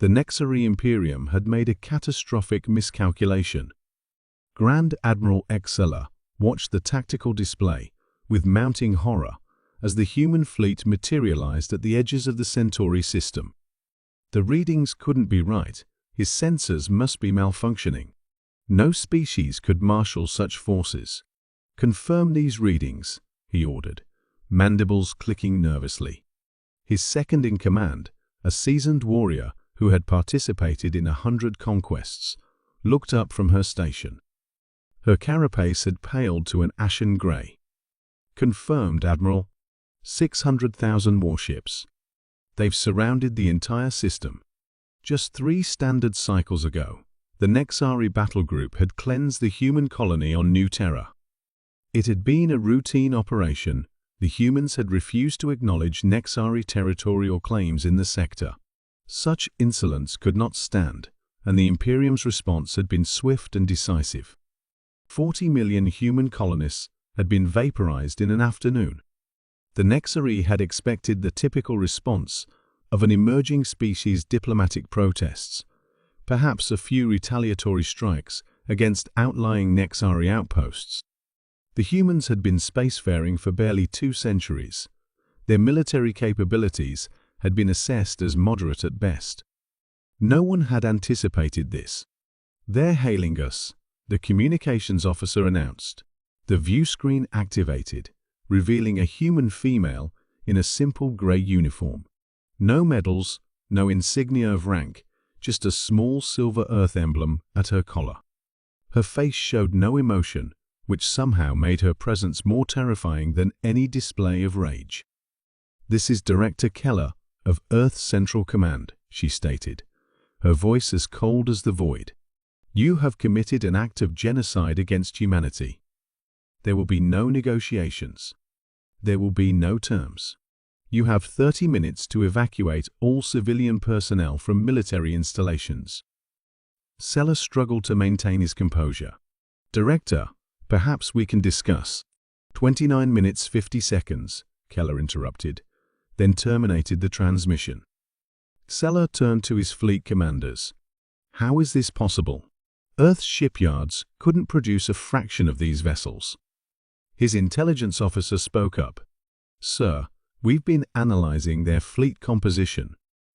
The Nexari Imperium had made a catastrophic miscalculation. Grand Admiral Excella watched the tactical display with mounting horror as the human fleet materialized at the edges of the Centauri system. The readings couldn't be right. His sensors must be malfunctioning. No species could marshal such forces. "Confirm these readings," he ordered, mandibles clicking nervously. His second in command, a seasoned warrior who had participated in 100 conquests, looked up from her station. Her carapace had paled to an ashen gray. "Confirmed, Admiral. 600,000 warships. They've surrounded the entire system. Just 3 standard cycles ago, the Nexari battle group had cleansed the human colony on New Terra. It had been a routine operation. The humans had refused to acknowledge Nexari territorial claims in the sector. Such insolence could not stand, and the Imperium's response had been swift and decisive. 40 million human colonists had been vaporized in an afternoon. The Nexari had expected the typical response of an emerging species' diplomatic protests, perhaps a few retaliatory strikes against outlying Nexari outposts. The humans had been spacefaring for barely 2 centuries. Their military capabilities had been assessed as moderate at best. No one had anticipated this. "They're hailing us," the communications officer announced. The view screen activated, revealing a human female in a simple gray uniform. No medals, no insignia of rank, just a small silver Earth emblem at her collar. Her face showed no emotion, which somehow made her presence more terrifying than any display of rage. "This is Director Keller of Earth Central Command," she stated, her voice as cold as the void. "You have committed an act of genocide against humanity. There will be no negotiations. There will be no terms. You have 30 minutes to evacuate all civilian personnel from military installations." Seller struggled to maintain his composure. "Director, perhaps we can discuss." 29 minutes 50 seconds, Keller interrupted, then terminated the transmission. Seller turned to his fleet commanders. "How is this possible? Earth's shipyards couldn't produce a fraction of these vessels." His intelligence officer spoke up. "Sir, we've been analyzing their fleet composition.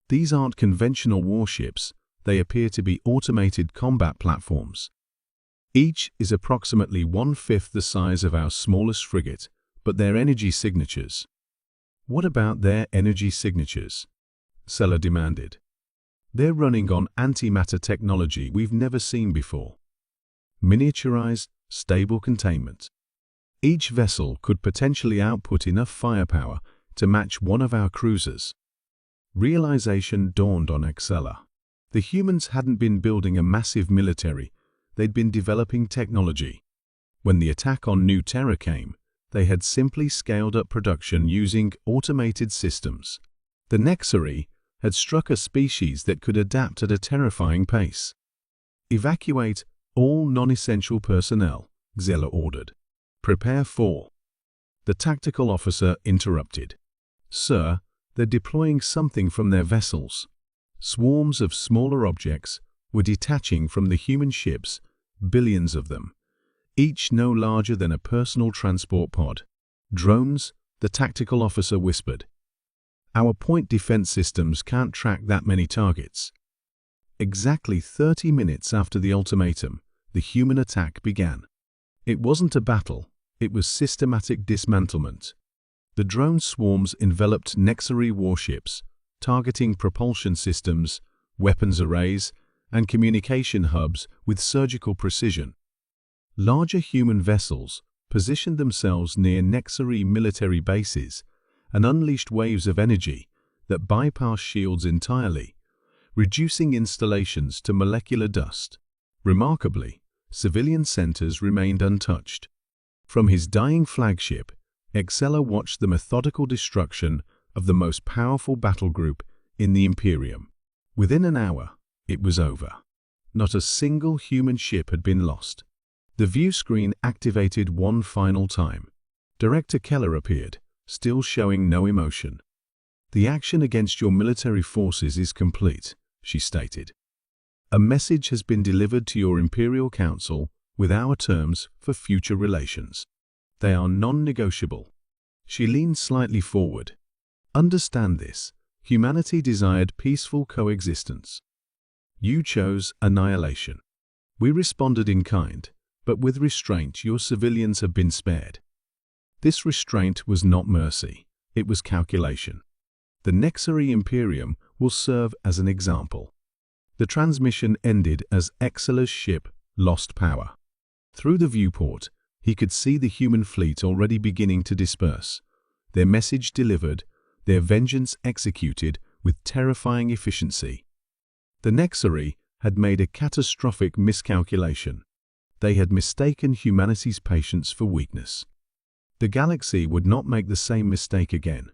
These aren't conventional warships. They appear to be automated combat platforms. Each is approximately 1/5 the size of our smallest frigate, but their energy signatures." "What about their energy signatures?" Seller demanded. "They're running on antimatter technology we've never seen before. Miniaturized, stable containment. Each vessel could potentially output enough firepower to match one of our cruisers." Realization dawned on Excella. The humans hadn't been building a massive military, they'd been developing technology. When the attack on New Terra came, they had simply scaled up production using automated systems. The Nexari had struck a species that could adapt at a terrifying pace. "Evacuate all non-essential personnel," Zeller ordered. "Prepare for—" The tactical officer interrupted. "Sir, they're deploying something from their vessels." Swarms of smaller objects were detaching from the human ships, billions of them, each no larger than a personal transport pod. "Drones," the tactical officer whispered. "Our point defense systems can't track that many targets." Exactly 30 minutes after the ultimatum, the human attack began. It wasn't a battle, it was systematic dismantlement. The drone swarms enveloped Nexari warships, targeting propulsion systems, weapons arrays, and communication hubs with surgical precision. Larger human vessels positioned themselves near Nexari military bases and unleashed waves of energy that bypassed shields entirely, reducing installations to molecular dust. Remarkably, civilian centers remained untouched. From his dying flagship, Excella watched the methodical destruction of the most powerful battle group in the Imperium. Within an hour, it was over. Not a single human ship had been lost. The view screen activated one final time. Director Keller appeared, still showing no emotion. "The action against your military forces is complete," she stated. "A message has been delivered to your Imperial Council with our terms for future relations. They are non-negotiable." She leaned slightly forward. "Understand this. Humanity desired peaceful coexistence. You chose annihilation. We responded in kind, but with restraint your civilians have been spared. This restraint was not mercy, it was calculation. The Nexari Imperium will serve as an example." The transmission ended as Exceler's ship lost power. Through the viewport, he could see the human fleet already beginning to disperse, their message delivered, their vengeance executed with terrifying efficiency. The Nexari had made a catastrophic miscalculation. They had mistaken humanity's patience for weakness. The galaxy would not make the same mistake again.